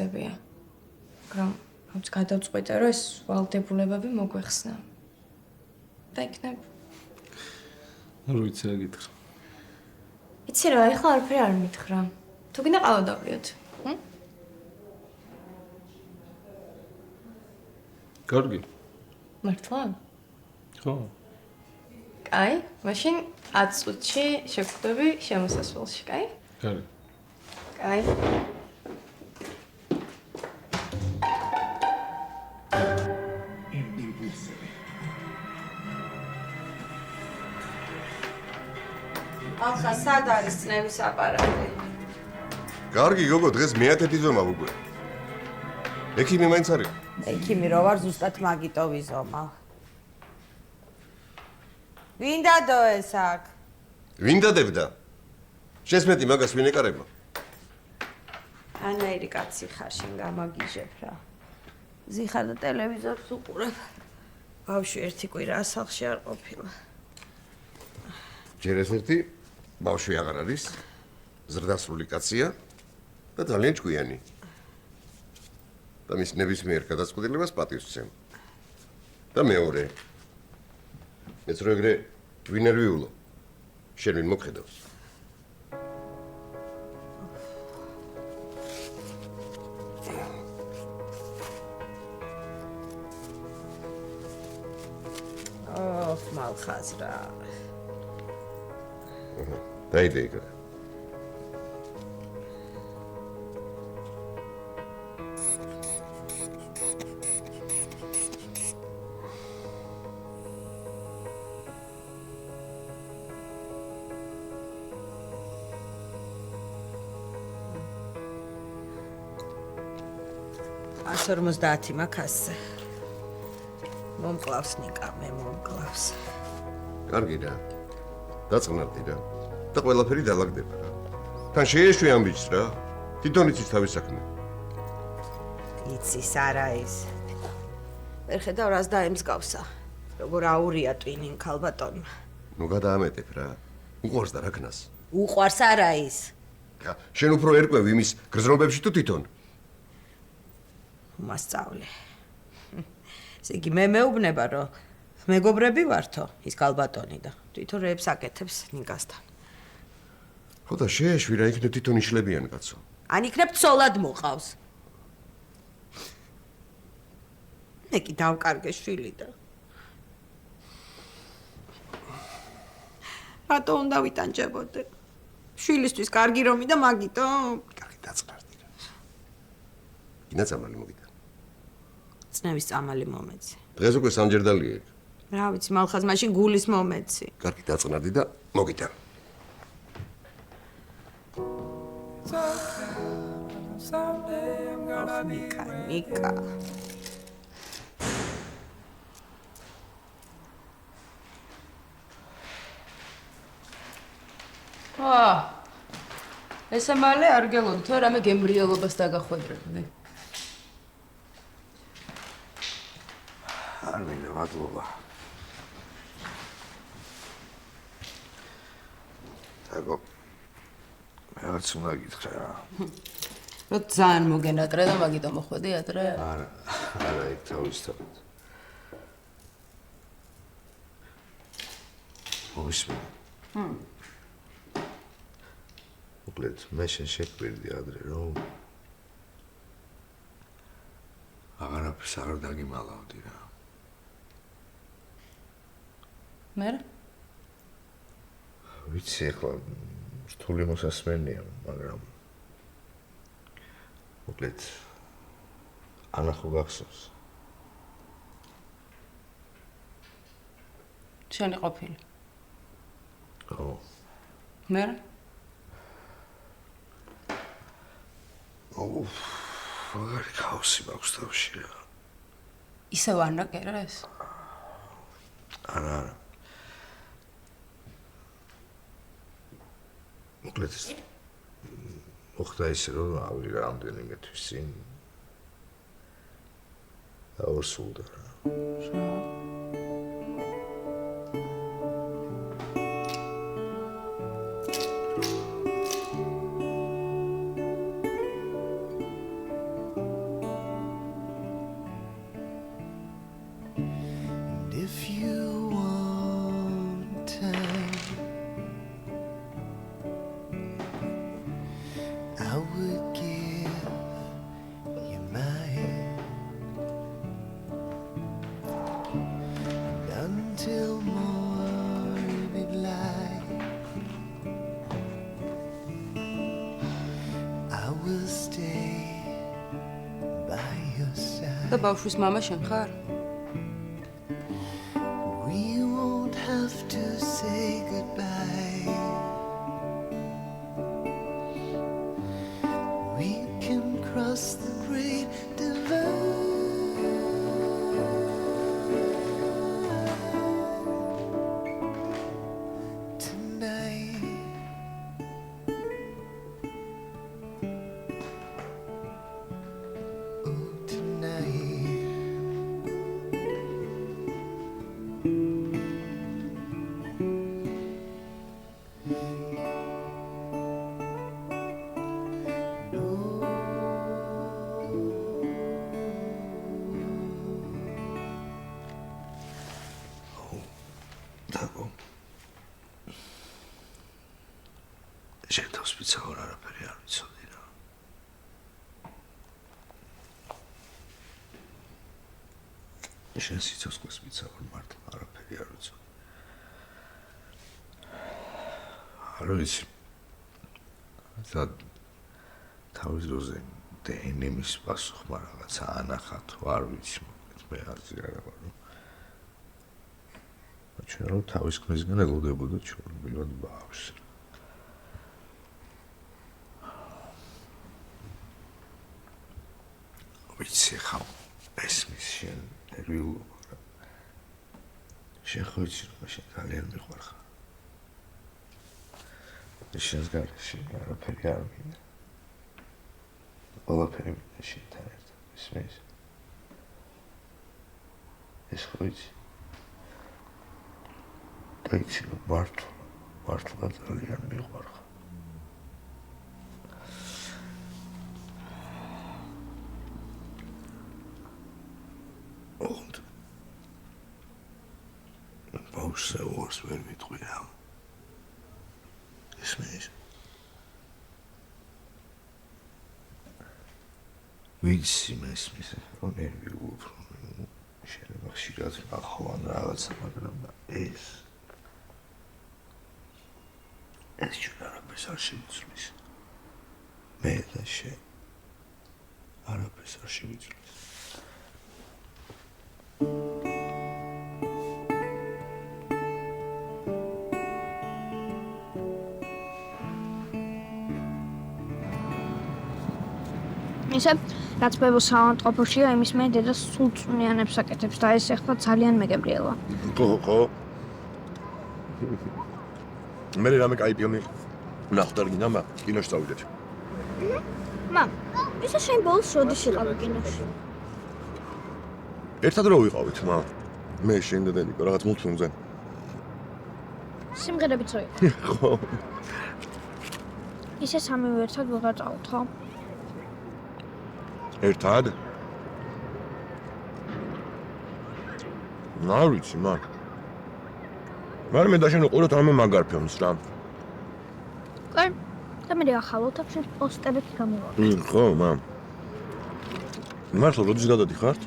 გებია. მაგრამ რაც გადავწყვიტე, რომ ეს ვალდებულებები მოგვეხსნა. და იქნებ. რო იცი რა გითხრა. იცი რა, ეხლა არაფერი არ მითხრა. თუ გინდა ყავა დავლიოთ. კარგი. მართლა? ხო. კაი, მაშინ 10 წუთში შევხვდები შემოსასვლელში, კაი? კარგი. კაი. ახლა სად არის წნევის აპარატი? კარგი გოგო, დღეს მე-10 ზომა უკვე. ექიმი მაინც არის? ექიმი რო ვარ, ზუსტად მაგიტო ვიზომა. ვინ დადო ეს აქ? ვინ დადებდა? შენს მეტი მაგას ვინ ეკარება? ანაირი კაცი ხარ, შენ გამაგიჟებ რა. ზიხარ და ტელევიზორს უყურებ. ბავშვი ერთი კვირა ასახში არ ყოფილა. ჯერ ერთ-ერთი ბავშვი აღარ არის, ზრდასრული კაცია და ძალიან ჭკვიანი. და მის ნებისმიერ გადაწყვეტილებას პატივს სცემ. და მეორე. ეს რო ეგრე ვინ არ ვიულო? შენ ვინ მოგხედავს? მალხაზრა. დაიდე იქ. $150 მაქასზე. მომკლავს ნიკა, მე მომკლავს. კარგი რა. დაწყნარდი რა. და ყველაფერი დალაგდება რა. თან შეეშვი ამ ბიჭს რა. თვითონ იცის თავის საქმე. იცის არა ის. ვერ ხედავ რას დაემსგავსა. როგორ აურია ტვინინ ქალბატონმა. ნუ გადაამეტებ რა. უყვარს და რა ქნას. უყვარს არა ის. რა, შენ უფრო ერკვევ იმის გრძნობებში თუ თვითონ? მასწავლე. ესე იგი მე მეუბნება რომ მეგობრები ვართო ის ქალბატონი და თვითონ რეებს აკეთებს ნიკასთან. ხო და შეეშვი რა იქნებ თვითონ იშლებიან კაცო. ან იქნებ ცოლად მოყავს. მე კი დავკარგე შვილი და რატო უნდა ვიტანჯებოდე? შვილისთვის კარგი რომი და მაგიტო? კარგი დაწყნარდი რა. გინდა წამალი მოგიდა. წნევის წამალი მომეცი. დღეს უკვე სამჯერ დალიე. რა ვიცი, მალხაზ მაშინ გულის მომეცი. კარგი დაწყნარდი და მოგიდა. ნიკა. ესე მალე არ გელოდი თუ რამე გემრიელობას დაგახვედრებდი. არ მინდა მადლობა. თაგო მეც უნდა გითხრა რა. რომ ძალიან მოგენატრე და მაგიტო მოხვედი ადრე? არა, იქ თავისთავად. მოვისმენ. უკლეთ, მე შენ შეგვირდი ადრე რომ აღარაფერს აღარ დაგიმალავდი რა. მე? ვიცი, ახლა რთული მოსასმენია, მაგრამ უკლეთ ანახო გახსოვს. შენი ყოფილი. ხო. მე? მაგარი ქაოსი მაქვს თავში რა. ისევ არ ნაკერეს? არა. უკლეთ მოხდა ისე რომ ავი რამდენიმე თვის წინ დაორსულდა რა. და ბავშვის მამა შენ ხარ? We won't have to say goodbye. We can cross the great divide. დაგო შეთავს ვიცავარ არაფერი არ ვიცოდი რა შენ სიცოცხლეს ვიცავარ მართლა არაფერი არ ვიცოდი არ ვიცი და თავის დროზე დნმ-ის პასუხმა რაღაცა ანახა თუ არ ვიცი მე არც არა ვარ ჩვენ რომ თავის ქმრისგან ელოდებოდა ჩვეულებრივად ბავშვს. ვიცი ხომ ესმის შენ ნერვიულობა. შენ ხო იცი რომ შენ ძალიან მიყვარხარ. შენს გარეშე არაფერი არ მინდა. ყველაფერი მინდა შენთან ერთად. ესმის? ეს ხო იცი? იცი რომ მართლა ძალიან მიყვარხარ. ოღონდ ბავშვზე უარს ვერ ვიტყვი რა. ისმის? ვიცი მესმის რომ ნერვიულობ რომ შეიძლება ხშირად ნახავ ან რაღაცა მაგრამ ეს ჩვენ არაფერს არ შევიცვლის. მე და შენ არაფერს არ შევიცვლის. ისე რაც ბებოს საავადმყოფოშია იმის მე დედა სულ წვნიანებს აკეთებს და ეს ახლა ძალიან მეგებრიელვა. ხო. მე რამე კაი ფილმი ნახტარ გინდა მაგ კინოში წავიდეთ. მამ, ისე შენ ბოლოს როდის იყავი კინოში? ერთად რო ვიყავით, მე შენ და დედიკო რაღაც მულტფილმზე. სიმღერებიც რო იყო. ხო. ისე სამივე ერთად ვეღარ წავთ, ხო? ერთად? არ ვიცი, მაგრამ მე და შენ უყუროთ რამე მაგარ ფილმს რა. კაი, და მე ახალოთ აქ შენ პოსტერებს გამოვაკლ. ხო, მართლა როდის გადადიხართ?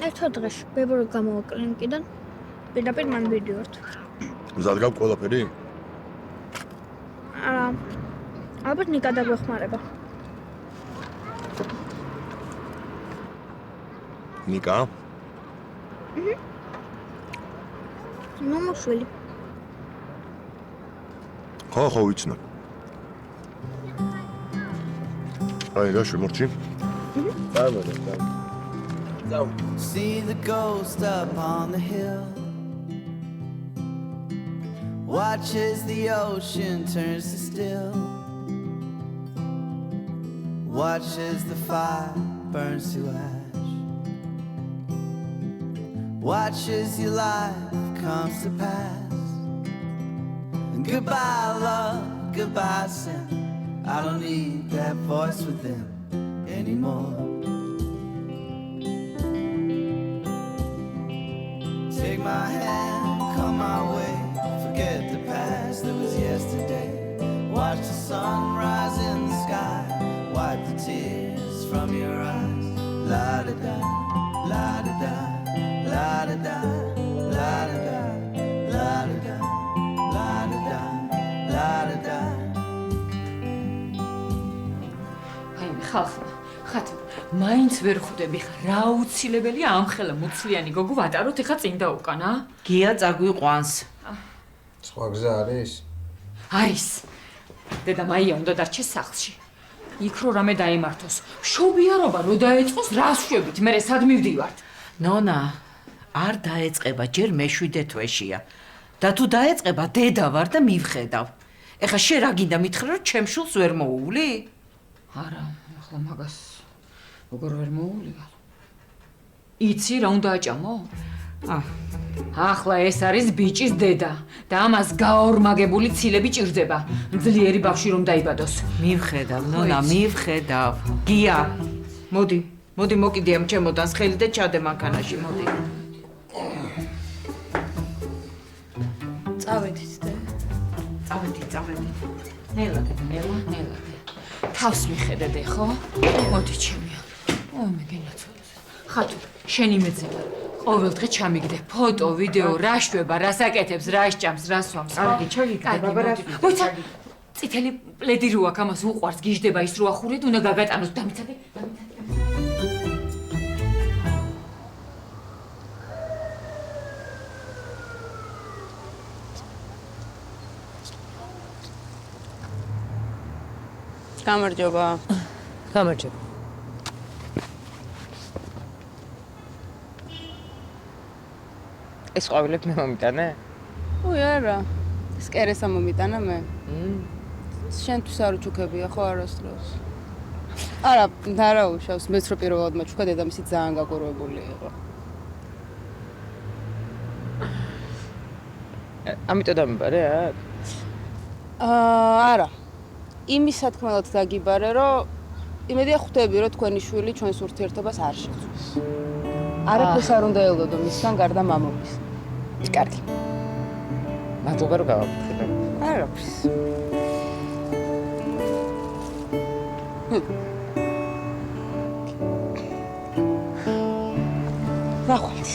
ერთად დღეში ბებო გამოვაკლ ლინკიდან. პირდაპირ მან ვიდეორთ. მზად გაქვს ყველაფერი? არა. ალბათ ნიკა დაგვეხმარება. ნიკა? ნომოშვილი. ხო, ვიცნა. აი, რა შემორჩი? See the ghost up on the hill. Watch as the ocean turns to still. Watch as the fire burns to ash. Watch as your life comes to pass. And goodbye love, goodbye sin. I don't need that voice within anymore. Take my hand, come my way. Forget the past that was yesterday. Watch the sun rise in the sky. Wipe the tears from your eyes. La da da, la da da, la da da, la da da, la da da, la da da, la da da. აი, ხალხო, ხათო, მაინც ვერ ხვდები ხა რა უცილებელია ამ ხელა მუცლიანი გოგო ვატაროთ ეხა წინ და უკან, ა? გია წაგვიყვანს. სხვა გზა არის? არის. დედა მაია უნდა დარჩეს სახლში. იქ რო რამე დაიმართოს. მშობიარობა რო დაეწყოს, რას შვებით? მე სად მივდივართ? ნონა, არ დაეწყება, ჯერ მე-7 თვეშია. და თუ დაეწყება, დედა ვარ და მივხედავ. ეხა შენ რა გინდა მითხრა, რომ ჩემ შულს ვერ მოუვლი? არა, ახლა მაგას როგორ ვერ მოუვლია? იცი რა უნდა აჭამო? ახლა ეს არის ბიჭის დედა და ამას გაორმაგებული ცილები ჭირდება. ძლიერი ბავშვი რომ დაიბადოს. მივხედავ, ნონა, მივხედავ. გია, მოდი მოკიდე ამ ჩემოდანს ხელი და ჩადე მანქანაში, მოდი. წავედით და წავედი. ნელა. თავს მიხედე ხო? მოდი ჩემია. მე გენაცვალე. ხათო, შენი მეძება. ყოველდღე ჩამიგდე ფოტო, ვიდეო, რა შვება, რა საკეთებს, რა სჭამს, რა სვამს. კარგი, ჩაგიგდე, ბაბა რა. მოიცა, წითელი პლედი რო აქვს, ამას უყვარს, გიждდება ის რო ახურეთ, უნდა გაგატანოს, დამიცადე. გამარჯობა. გამარჯობა. ეს ყვავილები მე მომიტანე? უი არა. ეს კერესა მომიტანა მე. შენთვის არ უჩუქებია ხო არასდროს. არა, არა უშავს, მეც რო პირველად მაჩუქა დედამისი ძალიან გაგორვებული იყო. ამიტომ დამიბარე აქ? არა. იმის სათქმელად დაგიბარე, რომ იმედია ხვდები, რომ თქვენი შვილი ჩვენს ურთიერთობას არ შეცვლის. არაფერს არ უნდა ელოდო მისგან გარდა მამობის. კარგი. მადლობა რომ გავაკეთე. არაფერს. ნახოთ.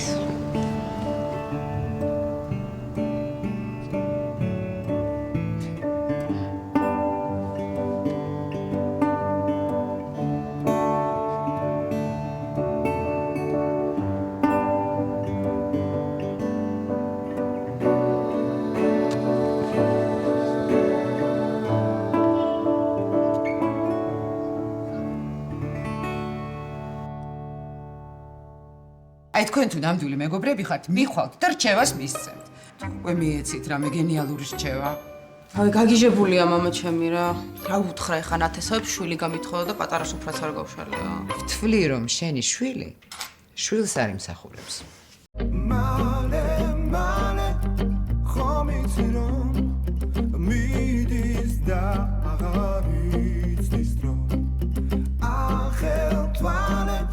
აი თქვენ თუ ნამდვილი მეგობრები ხართ, მიხვალთ და რჩევას მისცემთ. უკვე მიეცით რამე გენიალური რჩევა. აი გაგიჟებულია მამა ჩემი რა. რა უთხრა ეხა ნათესავებს შვილი გამითხოვდა და პატარა სუფრაც არ გავშალია. ვთვლი რომ შენი შვილი შვილს არ იმსახურებს. მალე ხომიცი რომ მიდის და აღარ იცის რომ ახელთვალეთ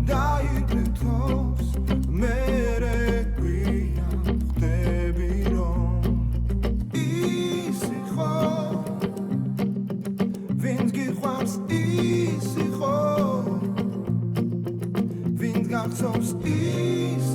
დაიბრუნოს მერე გვიან ხდები რომ ისი ხო ვინც გიყვარს ისი ხო ვინც გახსოვს ის